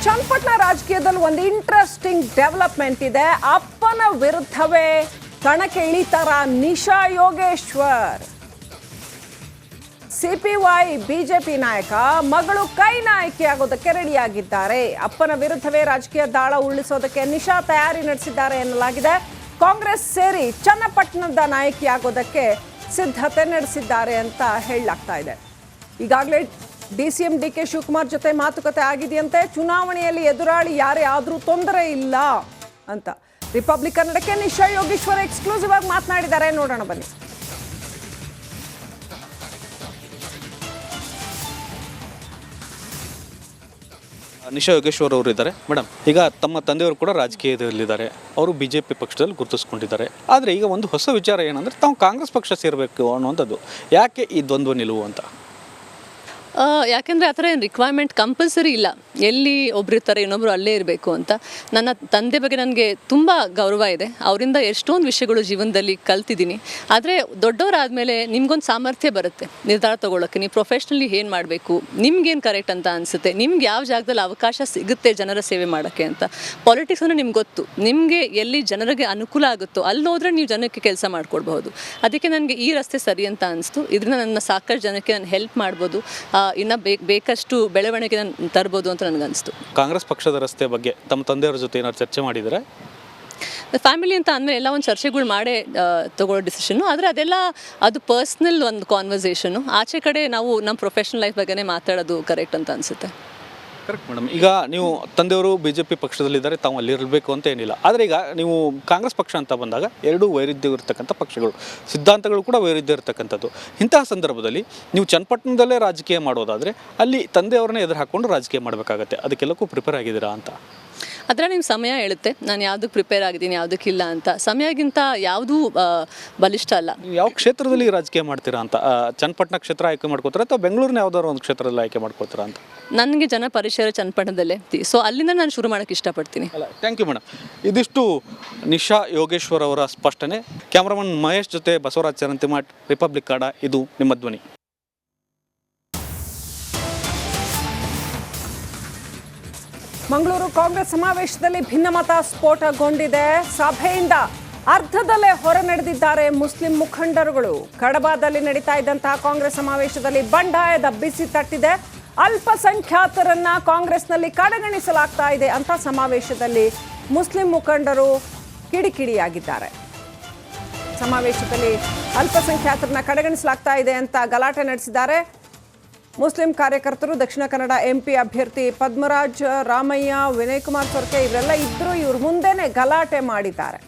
ಚನ್ನಪಟ್ಟಣ ರಾಜಕೀಯದಲ್ಲಿ ಒಂದು interesting development ಇದೆ. ಅಪ್ಪನ ವಿರುದ್ಧವೇ ಕಣಕ್ಕೆ ಇಳಿತಾರ ನಿಶಾ ಯೋಗೇಶ್ವರ್. ಸಿಪಿವೈ ಬಿಜೆಪಿ ನಾಯಕ ಮಗಳು ಕೈ ನಾಯಕಿಯಾಗೋದಕ್ಕೆ ರೆಡಿಯಾಗಿದ್ದಾರೆ. ಅಪ್ಪನ ವಿರುದ್ಧವೇ ರಾಜಕೀಯ ದಾಳ ಉರುಳಿಸೋದಕ್ಕೆ ನಿಶಾ ತಯಾರಿ ನಡೆಸಿದ್ದಾರೆ ಎನ್ನಲಾಗಿದೆ. ಕಾಂಗ್ರೆಸ್ ಸೇರಿ ಚನ್ನಪಟ್ಟಣದ ನಾಯಕಿಯಾಗೋದಕ್ಕೆ ಸಿದ್ಧತೆ ನಡೆಸಿದ್ದಾರೆ ಅಂತ ಹೇಳಲಾಗ್ತಾ ಇದೆ. ಈಗಾಗಲೇ ಡಿಸಿಎಂ ಡಿಕೆ ಶಿವಕುಮಾರ್ ಜೊತೆ ಮಾತುಕತೆ ಆಗಿದೆಯಂತೆ. ಚುನಾವಣೆಯಲ್ಲಿ ಎದುರಾಳಿ ಯಾರೇ ಆದರೂ ತೊಂದರೆ ಇಲ್ಲ ಅಂತ ರಿಪಬ್ಲಿಕ್ ಕನ್ನಡಕ್ಕೆ ನಿಶಾ ಯೋಗೇಶ್ವರ್ ಎಕ್ಸ್ಕ್ಲೂಸಿವ್ ಆಗಿ ಮಾತನಾಡಿದ್ದಾರೆ. ನೋಡೋಣ ಬನ್ನಿ. ನಿಶಾ ಯೋಗೇಶ್ವರ್ ಅವರು ಇದ್ದಾರೆ. ಮೇಡಮ್, ಈಗ ತಮ್ಮ ತಂದೆಯವರು ಕೂಡ ರಾಜಕೀಯದಲ್ಲಿದ್ದಾರೆ, ಅವರು ಬಿಜೆಪಿ ಪಕ್ಷದಲ್ಲಿ ಗುರುತಿಸ್ಕೊಂಡಿದ್ದಾರೆ. ಆದರೆ ಈಗ ಒಂದು ಹೊಸ ವಿಚಾರ ಏನಂದರೆ ತಾವು ಕಾಂಗ್ರೆಸ್ ಪಕ್ಷ ಸೇರಬೇಕು ಅನ್ನುವಂಥದ್ದು. ಯಾಕೆ ಈ ದ್ವಂದ್ವ ನಿಲುವು ಅಂತ? ಯಾಕೆಂದರೆ ಆ ಥರ ಏನು ರಿಕ್ವೈರ್ಮೆಂಟ್ ಕಂಪಲ್ಸರಿ ಇಲ್ಲ. ಎಲ್ಲಿ ಒಬ್ರು ಇರ್ತಾರೆ ಇನ್ನೊಬ್ರು ಅಲ್ಲೇ ಇರಬೇಕು ಅಂತ. ನನ್ನ ತಂದೆ ಬಗ್ಗೆ ನನಗೆ ತುಂಬ ಗೌರವ ಇದೆ. ಅವರಿಂದ ಎಷ್ಟೊಂದು ವಿಷಯಗಳು ಜೀವನದಲ್ಲಿ ಕಲ್ತಿದ್ದೀನಿ. ಆದರೆ ದೊಡ್ಡವರಾದಮೇಲೆ ನಿಮ್ಗೊಂದು ಸಾಮರ್ಥ್ಯ ಬರುತ್ತೆ ನಿರ್ಧಾರ ತೊಗೊಳ್ಳೋಕ್ಕೆ. ನೀವು ಪ್ರೊಫೆಷ್ನಲಿ ಏನು ಮಾಡಬೇಕು, ನಿಮ್ಗೇನು ಕರೆಕ್ಟ್ ಅಂತ ಅನಿಸುತ್ತೆ, ನಿಮ್ಗೆ ಯಾವ ಜಾಗದಲ್ಲಿ ಅವಕಾಶ ಸಿಗುತ್ತೆ ಜನರ ಸೇವೆ ಮಾಡೋಕ್ಕೆ ಅಂತ. ಪಾಲಿಟಿಕ್ಸ್ ಅಂದರೆ ನಿಮ್ಗೆ ಗೊತ್ತು, ನಿಮಗೆ ಎಲ್ಲಿ ಜನರಿಗೆ ಅನುಕೂಲ ಆಗುತ್ತೋ ಅಲ್ಲಿ ಹೋದರೆ ನೀವು ಜನಕ್ಕೆ ಕೆಲಸ ಮಾಡಿಕೊಡ್ಬಹುದು. ಅದಕ್ಕೆ ನನಗೆ ಈ ರಸ್ತೆ ಸರಿ ಅಂತ ಅನಿಸ್ತು. ಇದರಿಂದ ನನ್ನ ಸಾಕಷ್ಟು ಜನಕ್ಕೆ ನಾನು ಹೆಲ್ಪ್ ಮಾಡ್ಬೋದು, ಇನ್ನು ಬೇಕಷ್ಟು ಬೆಳವಣಿಗೆ ನಾನು ತರ್ಬೋದು ಅಂತ ನನಗನ್ನಿಸ್ತು. ಕಾಂಗ್ರೆಸ್ ಪಕ್ಷದ ರಸ್ತೆ ಬಗ್ಗೆ ತಮ್ಮ ತಂದೆಯವರ ಜೊತೆ ಏನಾದ್ರು ಚರ್ಚೆ ಮಾಡಿದರೆ? ಫ್ಯಾಮಿಲಿ ಅಂತ ಅಂದಮೇಲೆ ಎಲ್ಲ ಒಂದು ಚರ್ಚೆಗಳು ಮಾಡೇ ತೊಗೊಳ್ಳೋ ಡಿಸಿಷನ್ನು. ಆದರೆ ಅದು ಪರ್ಸ್ನಲ್ ಒಂದು ಕಾನ್ವರ್ಸೇಷನು. ಆಚೆ ಕಡೆ ನಾವು ನಮ್ಮ ಪ್ರೊಫೆಷ್ನಲ್ ಲೈಫ್ ಬಗ್ಗೆನೇ ಮಾತಾಡೋದು ಕರೆಕ್ಟ್ ಅಂತ ಅನಿಸುತ್ತೆ. Correct madam. ಈಗ ನೀವು ತಂದೆಯವರು ಬಿಜೆಪಿ ಪಕ್ಷದಲ್ಲಿದ್ದಾರೆ, ತಾವು ಅಲ್ಲಿರಬೇಕು ಅಂತ ಏನಿಲ್ಲ. ಆದರೆ ಈಗ ನೀವು ಕಾಂಗ್ರೆಸ್ ಪಕ್ಷ ಅಂತ ಬಂದಾಗ ಎರಡೂ ವೈರುಧ್ಯವಿರ್ತಕ್ಕಂಥ ಪಕ್ಷಗಳು, ಸಿದ್ಧಾಂತಗಳು ಕೂಡ ವೈರುಧ್ಯ ಇರತಕ್ಕಂಥದ್ದು. ಇಂತಹ ಸಂದರ್ಭದಲ್ಲಿ ನೀವು ಚನ್ನಪಟ್ಟಣದಲ್ಲೇ ರಾಜಕೀಯ ಮಾಡೋದಾದರೆ ಅಲ್ಲಿ ತಂದೆಯವ್ರನ್ನೇ ಎದುರು ಹಾಕ್ಕೊಂಡು ರಾಜಕೀಯ ಮಾಡಬೇಕಾಗತ್ತೆ. ಅದಕ್ಕೆಲ್ಲಕ್ಕೂ ಪ್ರಿಪೇರ್ ಆಗಿದ್ದೀರಾ ಅಂತ? ಅದರ ನಿಮ್ಮ ಸಮಯ ಹೇಳುತ್ತೆ ನಾನು ಯಾವುದಕ್ಕೆ ಪ್ರಿಪೇರ್ ಆಗಿದ್ದೀನಿ ಯಾವುದಕ್ಕಿಲ್ಲ ಅಂತ. ಸಮಯಕ್ಕಿಂತ ಯಾವುದೂ ಬಲಿಷ್ಠ ಅಲ್ಲ. ನೀವು ಯಾವ ಕ್ಷೇತ್ರದಲ್ಲಿ ರಾಜಕೀಯ ಮಾಡ್ತೀರಾ ಅಂತ? ಚನ್ನಪಟ್ಟಣ ಕ್ಷೇತ್ರ ಆಯ್ಕೆ ಮಾಡ್ಕೋತೀರಾ ಅಥವಾ ಬೆಂಗಳೂರಿನ ಯಾವುದಾದ್ರು ಒಂದು ಕ್ಷೇತ್ರದಲ್ಲಿ ಆಯ್ಕೆ ಮಾಡ್ಕೋತೀರಾ ಅಂತ? ನನಗೆ ಜನ ಪರಿಚಯ ಚನ್ನಪಟ್ಟಣದಲ್ಲೇ, ಸೊ ಅಲ್ಲಿಂದ ನಾನು ಶುರು ಮಾಡೋಕ್ಕೆ ಇಷ್ಟಪಡ್ತೀನಿ. Thank you madam. ಇದಿಷ್ಟು ನಿಶಾ ಯೋಗೇಶ್ವರ್ ಅವರ ಸ್ಪಷ್ಟನೆ. ಕ್ಯಾಮ್ರಾಮನ್ ಮಹೇಶ್ ಜೊತೆ ಬಸವರಾಜ್ ಚರಂತಿಮಠ್, ರಿಪಬ್ಲಿಕ್ ಕನ್ನಡ. ಇದು ನಿಮ್ಮ ಧ್ವನಿ. ಮಂಗಳೂರು ಕಾಂಗ್ರೆಸ್ ಸಮಾವೇಶದಲ್ಲಿ ಭಿನ್ನಮತ ಸ್ಫೋಟಗೊಂಡಿದೆ. ಸಭೆಯಿಂದ ಅರ್ಧದಲ್ಲೇ ಹೊರ ನಡೆದಿದ್ದಾರೆ ಮುಸ್ಲಿಂ ಮುಖಂಡರುಗಳು. ಕಡಬದಲ್ಲಿ ನಡೀತಾ ಇದ್ದಂತಹ ಕಾಂಗ್ರೆಸ್ ಸಮಾವೇಶದಲ್ಲಿ ಬಂಡಾಯದ ಬಿಸಿ ತಟ್ಟಿದೆ. ಅಲ್ಪಸಂಖ್ಯಾತರನ್ನ ಕಾಂಗ್ರೆಸ್ನಲ್ಲಿ ಕಡೆಗಣಿಸಲಾಗ್ತಾ ಇದೆ ಅಂತ ಸಮಾವೇಶದಲ್ಲಿ ಮುಸ್ಲಿಂ ಮುಖಂಡರು ಕಿಡಿಕಿಡಿಯಾಗಿದ್ದಾರೆ. ಸಮಾವೇಶದಲ್ಲಿ ಅಲ್ಪಸಂಖ್ಯಾತರನ್ನ ಕಡೆಗಣಿಸಲಾಗ್ತಾ ಇದೆ ಅಂತ ಗಲಾಟೆ ನಡೆಸಿದ್ದಾರೆ ಮುಸ್ಲಿಂ ಕಾರ್ಯಕರ್ತರು. ದಕ್ಷಿಣ ಕನ್ನಡ ಎಂಪಿ ಅಭ್ಯರ್ಥಿ ಪದ್ಮರಾಜ್, ರಾಮಯ್ಯ, ವಿನಯ್ ಕುಮಾರ್ ಸೊರ್ಕೆ ಇವರೆಲ್ಲ ಇದ್ರು. ಇವ್ರ ಮುಂದೆನೆ ಗಲಾಟೆ ಮಾಡಿದ್ದಾರೆ.